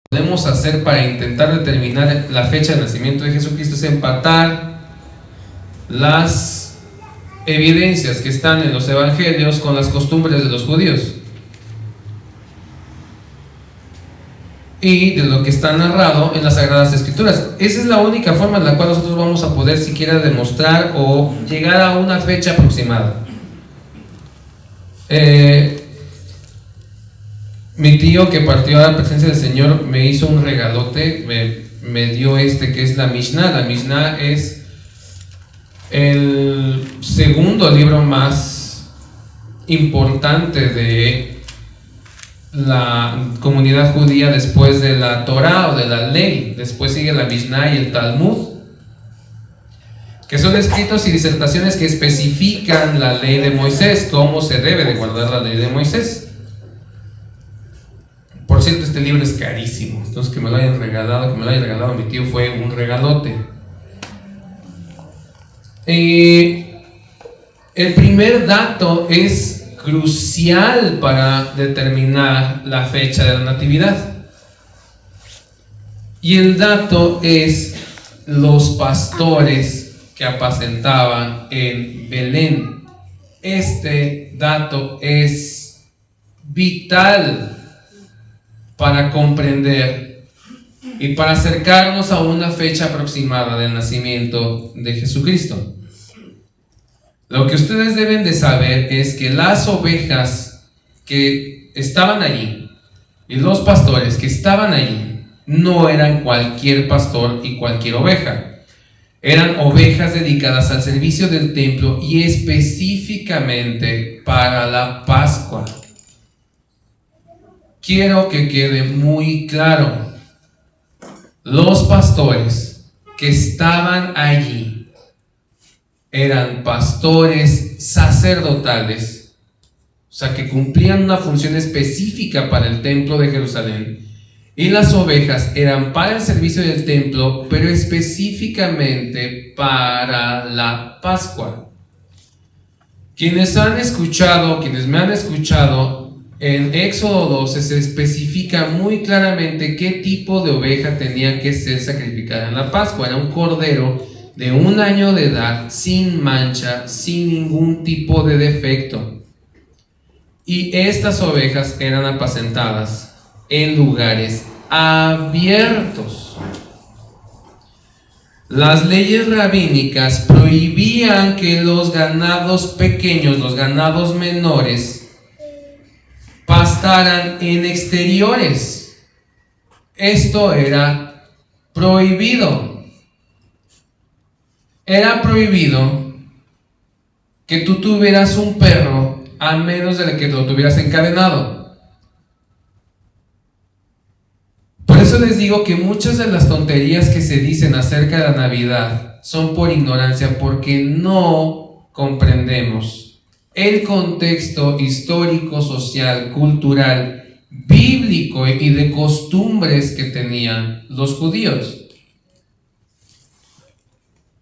podemos hacer para intentar determinar la fecha de nacimiento de Jesucristo es empatar las evidencias que están en los evangelios con las costumbres de los judíos y de lo que está narrado en las Sagradas Escrituras. Esa es la única forma en la cual nosotros vamos a poder siquiera demostrar o llegar a una fecha aproximada. Mi tío, que partió a la presencia del Señor, me hizo un regalote, me dio que es la Mishnah. La Mishnah es el segundo libro más importante de la comunidad judía después de la Torah o de la ley. Después sigue la Mishnah y el Talmud, que son escritos y disertaciones que especifican la ley de Moisés, cómo se debe de guardar la ley de Moisés. Por cierto, este libro es carísimo, entonces que me lo hayan regalado mi tío fue un regalote. El primer dato es crucial para determinar la fecha de la natividad, y el dato es los pastores que apacentaban en Belén. Este dato es vital para comprender y para acercarnos a una fecha aproximada del nacimiento de Jesucristo. Lo que ustedes deben de saber es que las ovejas que estaban allí y los pastores que estaban allí no eran cualquier pastor y cualquier oveja. Eran ovejas dedicadas al servicio del templo y específicamente para la Pascua. Quiero que quede muy claro, los pastores que estaban allí eran pastores sacerdotales, o sea que cumplían una función específica para el templo de Jerusalén, y las ovejas eran para el servicio del templo, pero específicamente para la Pascua. Quienes me han escuchado, en Éxodo 12 se especifica muy claramente qué tipo de oveja tenía que ser sacrificada en la Pascua. Era un cordero de 1 año de edad, sin mancha, sin ningún tipo de defecto. Y estas ovejas eran apacentadas en lugares abiertos. Las leyes rabínicas prohibían que los ganados pequeños, los ganados menores, pastaran en exteriores. Esto era prohibido. Era prohibido que tú tuvieras un perro a menos de que lo tuvieras encadenado. Por eso les digo que muchas de las tonterías que se dicen acerca de la Navidad son por ignorancia, porque no comprendemos el contexto histórico, social, cultural, bíblico y de costumbres que tenían los judíos.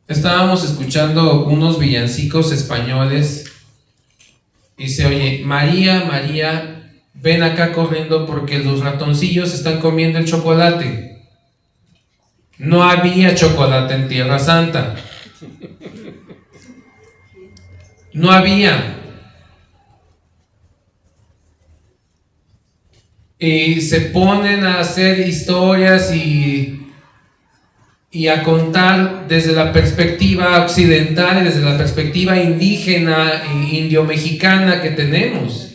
Estábamos escuchando unos villancicos españoles y se oye: María, María, ven acá corriendo porque los ratoncillos están comiendo el chocolate. No había chocolate en Tierra Santa. No había. Y se ponen a hacer historias y a contar desde la perspectiva occidental y desde la perspectiva indígena e indio-mexicana que tenemos.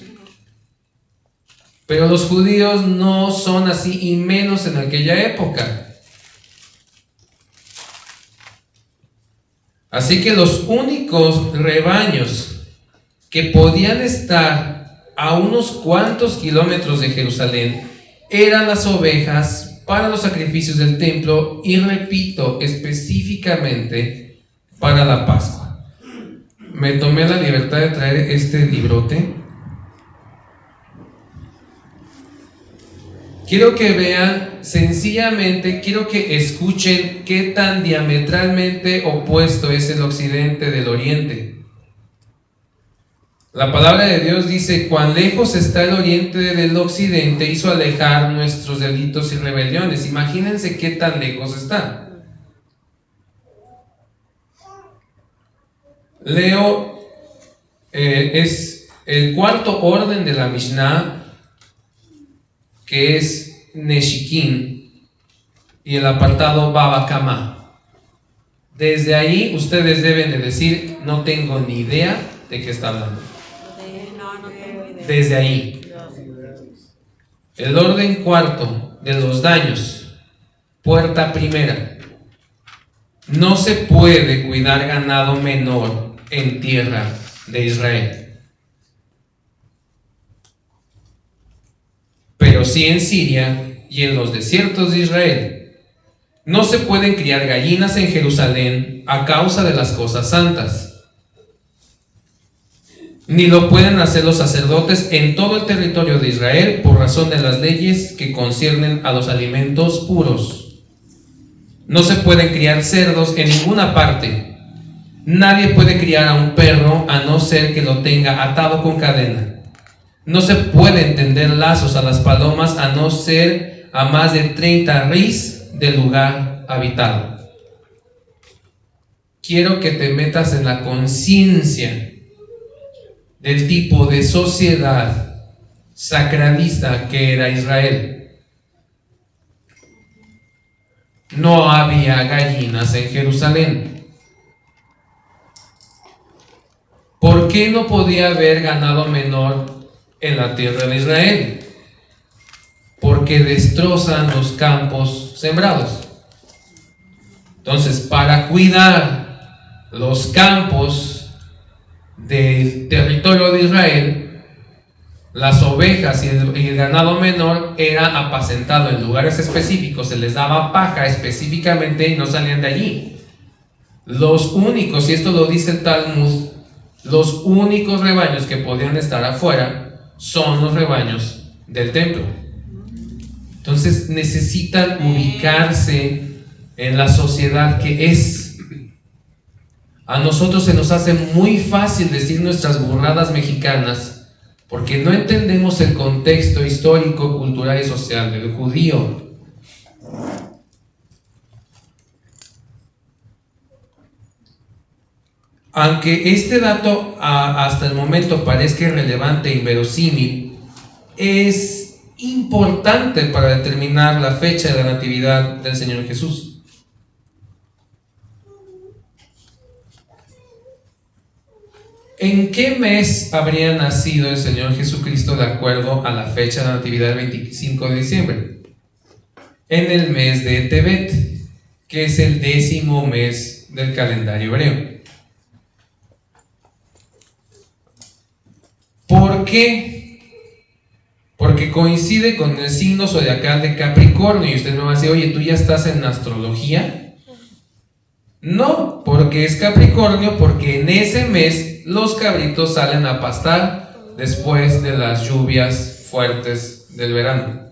Pero los judíos no son así, y menos en aquella época. Así que los únicos rebaños que podían estar a unos cuantos kilómetros de Jerusalén eran las ovejas para los sacrificios del templo, y repito, específicamente para la Pascua. Me tomé la libertad de traer este librote. Quiero que vean, sencillamente, quiero que escuchen qué tan diametralmente opuesto es el occidente del oriente. La palabra de Dios dice: cuán lejos está el oriente del occidente, hizo alejar nuestros delitos y rebeliones. Imagínense qué tan lejos está. Leo, es el cuarto orden de la Mishnah, que es Neshikin, y el apartado Baba Kama. Desde ahí ustedes deben de decir: no tengo ni idea de qué está hablando. Desde ahí. El orden cuarto de los daños. Puerta primera: no se puede cuidar ganado menor en tierra de Israel, pero sí en Siria y en los desiertos de Israel. No se pueden criar gallinas en Jerusalén a causa de las cosas santas, ni lo pueden hacer los sacerdotes en todo el territorio de Israel por razón de las leyes que conciernen a los alimentos puros. No se pueden criar cerdos en ninguna parte. Nadie puede criar a un perro a no ser que lo tenga atado con cadena. No se pueden tender lazos a las palomas a no ser a más de 30 ris del lugar habitado. Quiero que te metas en la conciencia del tipo de sociedad sacralista que era Israel. No había gallinas en Jerusalén. ¿Por qué no podía haber ganado menor en la tierra de Israel? Porque destrozan los campos sembrados. Entonces, para cuidar los campos del territorio de Israel, las ovejas y el ganado menor era apacentado en lugares específicos, se les daba paja específicamente y no salían de allí. Los únicos, y esto lo dice el Talmud, los únicos rebaños que podían estar afuera son los rebaños del templo. Entonces necesitan ubicarse en la sociedad que es. A nosotros se nos hace muy fácil decir nuestras burradas mexicanas porque no entendemos el contexto histórico, cultural y social del judío. Aunque este dato hasta el momento parezca irrelevante e inverosímil, es importante para determinar la fecha de la natividad del Señor Jesús. ¿En qué mes habría nacido el Señor Jesucristo de acuerdo a la fecha de la natividad del 25 de diciembre? En el mes de Tebet, que es el 10º mes del calendario hebreo. ¿Por qué? Porque coincide con el signo zodiacal de Capricornio. Y usted me va a decir: oye, ¿tú ya estás en astrología? No, porque es Capricornio, porque en ese mes los cabritos salen a pastar después de las lluvias fuertes del verano.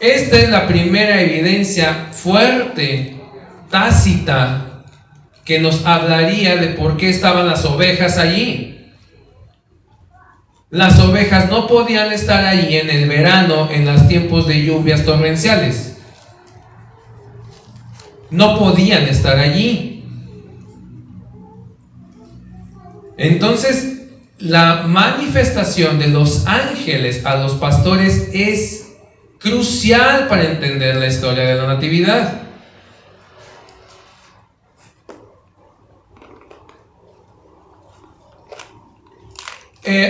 Esta es la primera evidencia fuerte, tácita, que nos hablaría de por qué estaban las ovejas allí. Las ovejas no podían estar allí en el verano, en los tiempos de lluvias torrenciales. No podían estar allí. Entonces, la manifestación de los ángeles a los pastores es crucial para entender la historia de la natividad.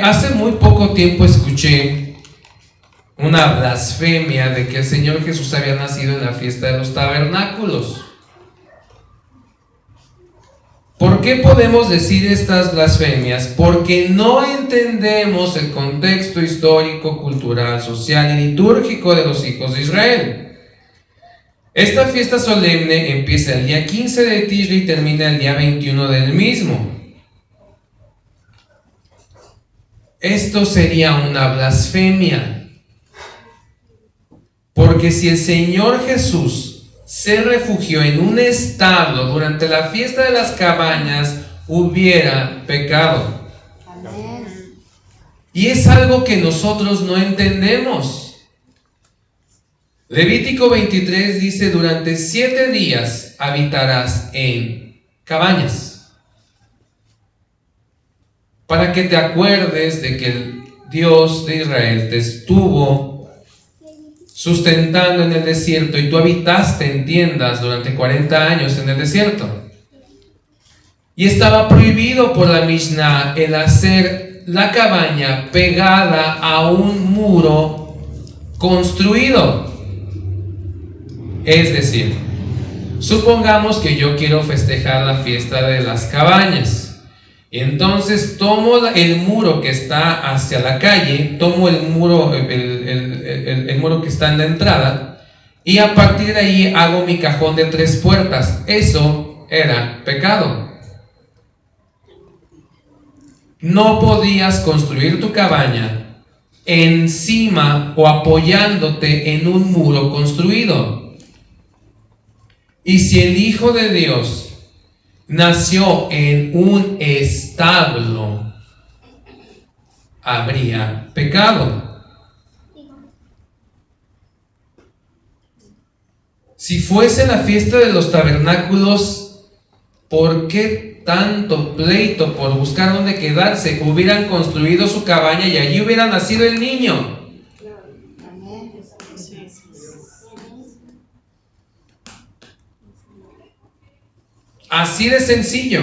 Hace muy poco tiempo escuché una blasfemia de que el Señor Jesús había nacido en la fiesta de los tabernáculos. ¿Por qué podemos decir estas blasfemias? Porque no entendemos el contexto histórico, cultural, social y litúrgico de los hijos de Israel. Esta fiesta solemne empieza el día 15 de Tisri y termina el día 21 del mismo. Esto sería una blasfemia, porque si el Señor Jesús se refugió en un establo durante la fiesta de las cabañas hubiera pecado. Amén. Y es algo que nosotros no entendemos. Levítico 23 dice: durante 7 días habitarás en cabañas, para que te acuerdes de que el Dios de Israel te estuvo sustentando en el desierto y tú habitaste en tiendas durante 40 años en el desierto. Y estaba prohibido por la Mishnah el hacer la cabaña pegada a un muro construido. Es decir, supongamos que yo quiero festejar la fiesta de las cabañas. Y entonces tomo el muro que está hacia la calle, tomo el muro que está en la entrada, y a partir de ahí hago mi cajón de 3 puertas. Eso era pecado. No podías construir tu cabaña encima o apoyándote en un muro construido. Y si el Hijo de Dios nació en un establo, habría pecado. Si fuese la fiesta de los tabernáculos, ¿por qué tanto pleito por buscar dónde quedarse? Hubieran construido su cabaña y allí hubiera nacido el niño. Así de sencillo.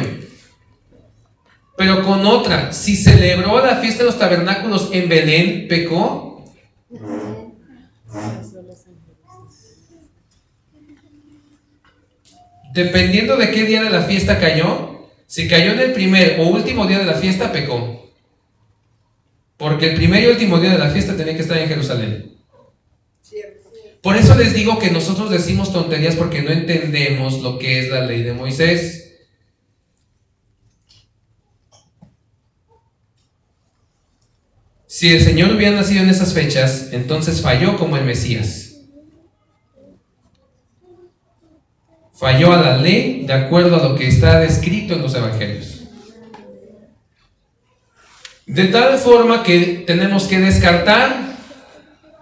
Pero con otra, si celebró la fiesta de los tabernáculos en Belén, ¿pecó? Dependiendo de qué día de la fiesta cayó, si cayó en el primer o último día de la fiesta, pecó. Porque el primer y último día de la fiesta tenía que estar en Jerusalén. Por eso les digo que nosotros decimos tonterías porque no entendemos lo que es la ley de Moisés. Si el Señor hubiera nacido en esas fechas, entonces falló como el Mesías. Falló a la ley de acuerdo a lo que está descrito en los evangelios. De tal forma que tenemos que descartar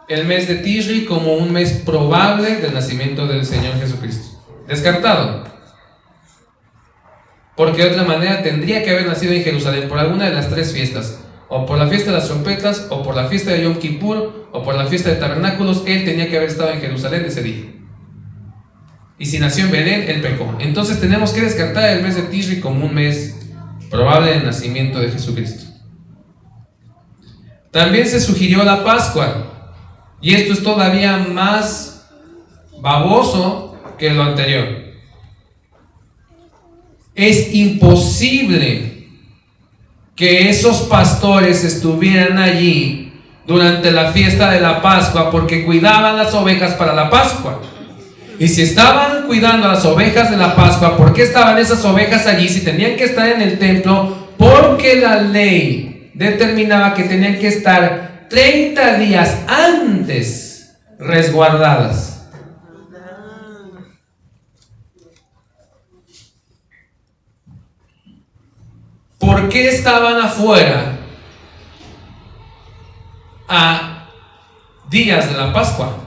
el mes de Tishri como un mes probable del nacimiento del Señor Jesucristo. Descartado. Porque de otra manera tendría que haber nacido en Jerusalén por alguna de las 3 fiestas. O por la fiesta de las trompetas, o por la fiesta de Yom Kippur, o por la fiesta de tabernáculos. Él tenía que haber estado en Jerusalén ese día. Y si nació en Belén, él pecó. Entonces tenemos que descartar el mes de Tishri como un mes probable del nacimiento de Jesucristo. También se sugirió la Pascua. Y esto es todavía más baboso que lo anterior. Es imposible que esos pastores estuvieran allí durante la fiesta de la Pascua porque cuidaban las ovejas para la Pascua. Y si estaban cuidando las ovejas de la Pascua, ¿por qué estaban esas ovejas allí si tenían que estar en el templo? Porque la ley determinaba que tenían que estar 30 días antes resguardadas. ¿Por qué estaban afuera a días de la Pascua?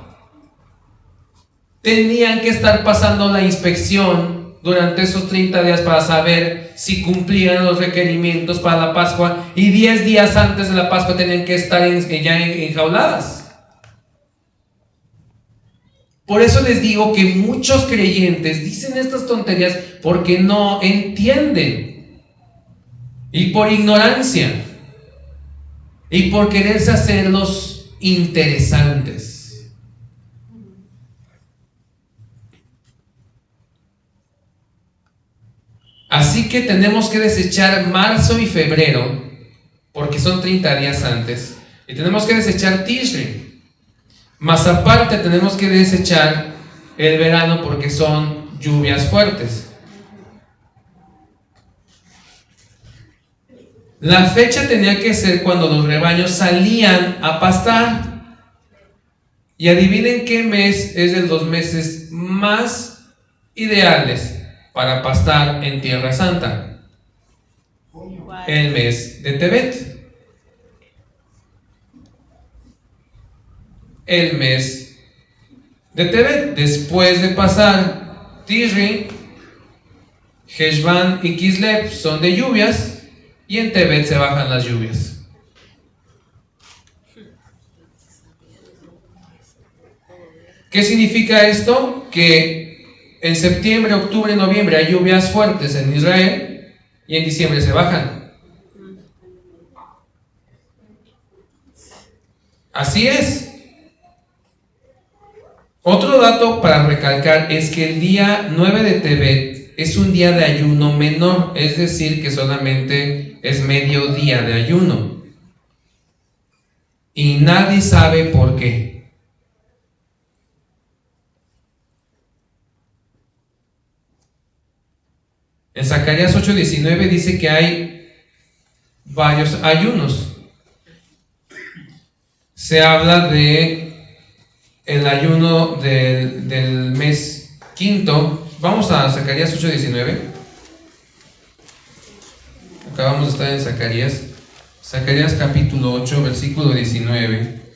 Tenían que estar pasando la inspección durante esos 30 días para saber si cumplían los requerimientos para la Pascua, y 10 días antes de la Pascua tenían que estar ya enjauladas. Por eso les digo que muchos creyentes dicen estas tonterías porque no entienden, y por ignorancia, y por quererse hacerlos interesantes. Así que tenemos que desechar marzo y febrero, porque son 30 días antes, y tenemos que desechar Tishri. Más aparte tenemos que desechar el verano porque son lluvias fuertes. La fecha tenía que ser cuando los rebaños salían a pastar. Y adivinen qué mes es de los meses más ideales para pastar en Tierra Santa. el mes de Tebet. El mes de Tebet, después de pasar Tishri, Heshvan y Kislev son de lluvias, y en Tebet se bajan las lluvias. ¿Qué significa esto? Que en septiembre, octubre, noviembre hay lluvias fuertes en Israel y en diciembre se bajan. Así es. Otro dato para recalcar es que el día 9 de Tebet es un día de ayuno menor, es decir, que solamente es medio día de ayuno. Y nadie sabe por qué. En Zacarías 8:19 dice que hay varios ayunos. Se habla de el ayuno del mes quinto. Vamos a Zacarías 8:19. Acabamos de estar en Zacarías. Zacarías capítulo 8, versículo 19.